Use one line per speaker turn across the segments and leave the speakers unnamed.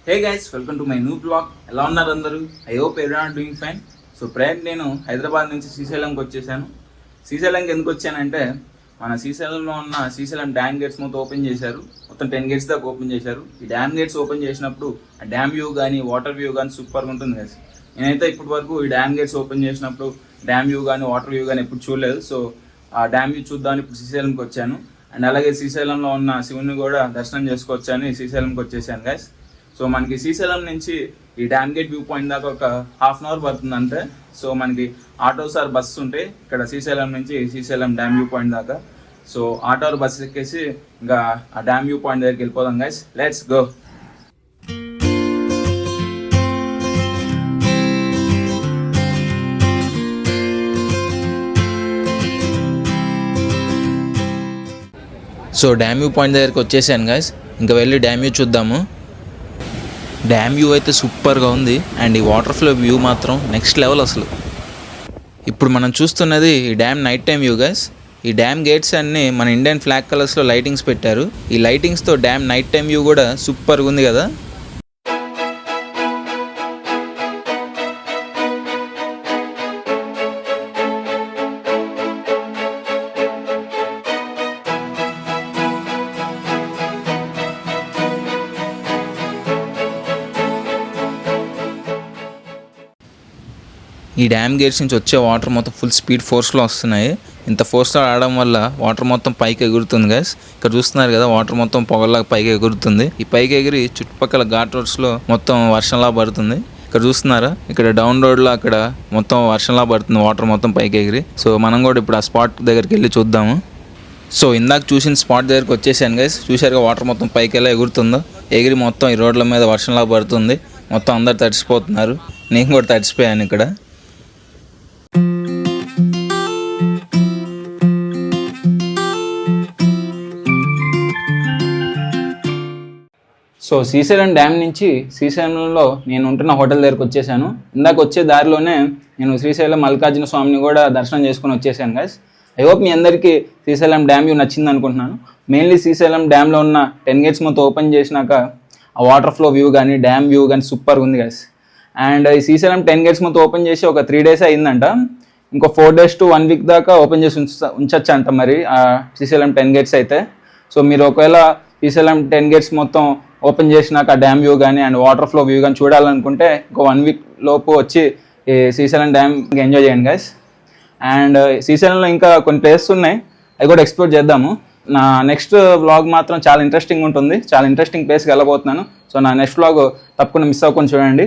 Hey guys, welcome to my new blog. ఎలా ఉన్నారు అందరూ? I hope everyone doing fine. So present నేను హైదరాబాద్ నుంచి శ్రీశైలంకి వచ్చేసాను. శ్రీశైలంకి ఎందుకు వచ్చానంటే మన శ్రీశైలంలో ఉన్న శ్రీశైలం డ్యామ్ గేట్స్ మొత్తం ఓపెన్ చేశారు. మొత్తం 10 గేట్స్ దాకా ఓపెన్ చేశారు. ఈ డ్యామ్ గేట్స్ ఓపెన్ చేసినప్పుడు ఆ డ్యామ్ వ్యూ కానీ వాటర్ వ్యూ కానీ సూపర్గా ఉంటుంది గైస్. నేనైతే ఇప్పటి వరకు ఈ డ్యామ్ గేట్స్ ఓపెన్ చేసినప్పుడు డ్యామ్ వ్యూ కానీ వాటర్ వ్యూ కానీ ఎప్పుడు చూడలేదు. సో ఆ డ్యామ్ వ్యూ చూద్దామని ఇప్పుడు శ్రీశైలంకి వచ్చాను. అండ్ అలాగే శ్రీశైలంలో ఉన్న శివుని కూడా దర్శనం చేసుకోవచ్చని శ్రీశైలంకి వచ్చేసాను గైస్. సో మనకి శ్రీశైలం నుంచి ఈ డ్యామ్ గేట్ వ్యూ పాయింట్ దాకా ఒక హాఫ్ అన్ అవర్ పడుతుంది అంతే. సో మనకి ఆటోస్ ఆర్ బస్సు ఉంటాయి ఇక్కడ శ్రీశైలం నుంచి శ్రీశైలం డ్యామ్ వ్యూ పాయింట్ దాకా. సో ఆటో బస్సు ఎక్కేసి ఇంకా ఆ డ్యామ్ వ్యూ పాయింట్ దగ్గరికి వెళ్ళిపోదాం guys. Let's go.
So damn view point దగ్గరికి వచ్చేసాను గైస్. ఇంకా వెళ్ళి డ్యామ్ వ్యూ చూద్దాము. డ్యామ్ వ్యూ అయితే సూపర్గా ఉంది. అండ్ ఈ వాటర్ ఫ్లో వ్యూ మాత్రం నెక్స్ట్ లెవెల్ అసలు. ఇప్పుడు మనం చూస్తున్నది ఈ dam night time view guys. ఈ డ్యామ్ గేట్స్ అన్నీ మన ఇండియన్ ఫ్లాగ్ కలర్స్లో లైటింగ్స్ పెట్టారు. ఈ లైటింగ్స్తో డ్యామ్ నైట్ టైం వ్యూ కూడా సూపర్గా ఉంది కదా. ఈ డ్యామ్ గేట్స్ నుంచి వచ్చే వాటర్ మొత్తం ఫుల్ స్పీడ్ ఫోర్స్లో వస్తున్నాయి. ఇంత ఫోర్స్లో ఆడడం వల్ల వాటర్ మొత్తం పైకి ఎగురుతుంది గైస్. ఇక్కడ చూస్తున్నారు కదా, వాటర్ మొత్తం పొగల్లాగా పైకి ఎగురుతుంది. ఈ పైకి ఎగిరి చుట్టుపక్కల ఘాట్ రోడ్స్లో మొత్తం వర్షంలా పడుతుంది. ఇక్కడ చూస్తున్నారా, ఇక్కడ డౌన్ రోడ్లో అక్కడ మొత్తం వర్షంలా పడుతుంది వాటర్ మొత్తం పైకి ఎగిరి. సో మనం కూడా ఇప్పుడు ఆ స్పాట్ దగ్గరికి వెళ్ళి చూద్దాము. సో ఇందాక చూసిన స్పాట్ దగ్గరికి వచ్చేసాను గైస్. చూశారుగా వాటర్ మొత్తం పైకి ఎలా ఎగురుతుందో. ఎగిరి మొత్తం ఈ రోడ్ల మీద వర్షంలా పడుతుంది. మొత్తం అందరు తడిసిపోతున్నారు. నేను కూడా తడిసిపోయాను ఇక్కడ. సో శ్రీశైలం డ్యామ్ నుంచి శ్రీశైలంలో నేను ఉంటున్న హోటల్ దగ్గరికి వచ్చేసాను. ఇందాక వచ్చే దారిలోనే నేను శ్రీశైలం మల్లికార్జున స్వామిని కూడా దర్శనం చేసుకుని వచ్చేసాను గైస్. ఐ హోప్ మీ అందరికీ శ్రీశైలం డ్యామ్ వ్యూ నచ్చింది అనుకుంటున్నాను. మెయిన్లీ శ్రీశైలం డ్యామ్లో ఉన్న 10 గేట్స్ మొత్తం ఓపెన్ చేసినాక ఆ వాటర్ ఫ్లో వ్యూ కానీ డ్యామ్ వ్యూ కానీ సూపర్గా ఉంది గైస్. అండ్ ఈ శ్రీశైలం 10 గేట్స్ మొత్తం ఓపెన్ చేసి ఒక 3 days అయిందంట. ఇంకో 4 days to 1 week దాకా ఓపెన్ చేసి ఉంచచ్చు అంట మరి శ్రీశైలం 10 గేట్స్ అయితే. సో మీరు ఒకవేళ శ్రీశైలం 10 గేట్స్ మొత్తం ఓపెన్ చేసినాక డ్యామ్ వ్యూ కానీ అండ్ వాటర్ ఫ్లో వ్యూ కానీ చూడాలనుకుంటే ఇంకో 1 week లోపు వచ్చి ఈ శ్రీశైలం డ్యామ్ ఎంజాయ్ చేయండి గైస్. అండ్ శ్రీశైలంలో ఇంకా కొన్ని ప్లేసెస్ ఉన్నాయి, అవి కూడా ఎక్స్ప్లోర్ చేద్దాము. నా నెక్స్ట్ వ్లాగ్ మాత్రం చాలా ఇంట్రెస్టింగ్ ఉంటుంది. చాలా ఇంట్రెస్టింగ్ ప్లేస్కి వెళ్ళబోతున్నాను. సో నా నెక్స్ట్ వ్లాగ్ తప్పకుండా మిస్ అవ్వకుండా చూడండి.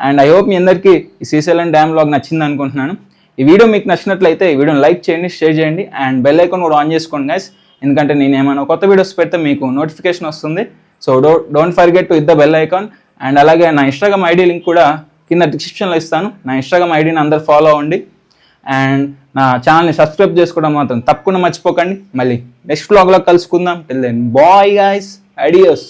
అండ్ ఐ హోప్ మీ అందరికీ ఈ శ్రీశైలం డ్యామ్ వ్లాగ్ నచ్చింది అనుకుంటున్నాను. ఈ వీడియో మీకు నచ్చినట్లయితే ఈ వీడియోని లైక్ చేయండి, షేర్ చేయండి అండ్ బెల్ ఐకాన్ కూడా ఆన్ చేసుకోండి గైస్. ఎందుకంటే నేను ఏమైనా కొత్త వీడియోస్ పెడితే మీకు నోటిఫికేషన్ వస్తుంది. So don't forget to hit the bell icon. And అలాగే నా ఇన్స్టాగ్రామ్ ఐడి లింక్ కూడా కింద డిస్క్రిప్షన్లో ఇస్తాను. నా ఇన్స్టాగ్రామ్ ఐడిని అందరు ఫాలో అవ్వండి. అండ్ నా ఛానల్ని సబ్స్క్రైబ్ చేసుకోవడం మాత్రం తప్పకుండా మర్చిపోకండి. మళ్ళీ నెక్స్ట్ వ్లాగ్లో కలుసుకుందాం. Till then bye guys, adios.